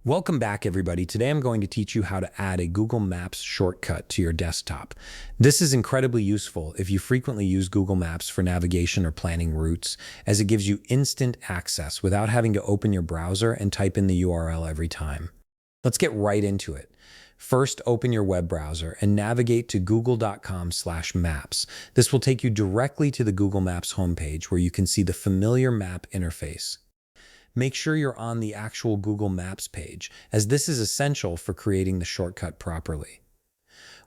Welcome back, everybody. Today I'm going to teach you how to add a Google Maps shortcut to your desktop. This is incredibly useful if you frequently use Google Maps for navigation or planning routes, as it gives you instant access without having to open your browser and type in the URL every time. Let's get right into it. First, open your web browser and navigate to google.com/maps. This will take you directly to the Google Maps homepage where you can see the familiar map interface. Make sure you're on the actual Google Maps page, as this is essential for creating the shortcut properly.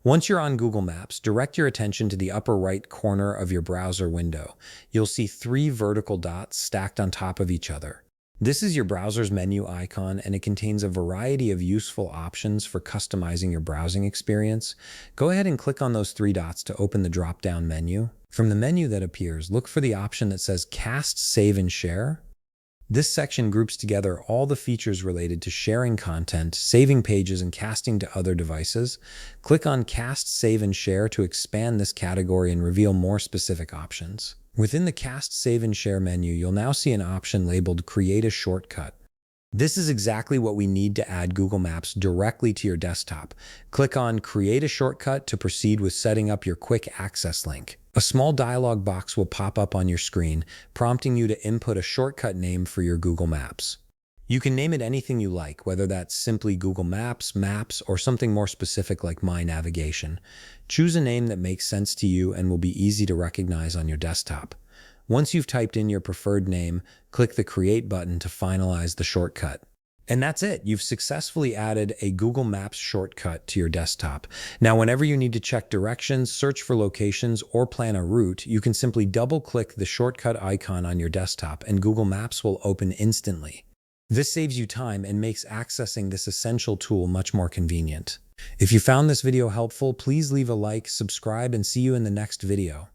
Once you're on Google Maps, direct your attention to the upper right corner of your browser window. You'll see three vertical dots stacked on top of each other. This is your browser's menu icon, and it contains a variety of useful options for customizing your browsing experience. Go ahead and click on those three dots to open the drop-down menu. From the menu that appears, look for the option that says Cast, Save, and Share. This section groups together all the features related to sharing content, saving pages, and casting to other devices. Click on Cast, Save, and Share to expand this category and reveal more specific options. Within the Cast, Save, and Share menu, you'll now see an option labeled Create a Shortcut. This is exactly what we need to add Google Maps directly to your desktop. Click on Create a Shortcut to proceed with setting up your quick access link. A small dialog box will pop up on your screen, prompting you to input a shortcut name for your Google Maps. You can name it anything you like, whether that's simply Google Maps, Maps, or something more specific like My Navigation. Choose a name that makes sense to you and will be easy to recognize on your desktop. Once you've typed in your preferred name, click the Create button to finalize the shortcut. And that's it. You've successfully added a Google Maps shortcut to your desktop. Now, whenever you need to check directions, search for locations, or plan a route, you can simply double-click the shortcut icon on your desktop and Google Maps will open instantly. This saves you time and makes accessing this essential tool much more convenient. If you found this video helpful, please leave a like, subscribe, and see you in the next video.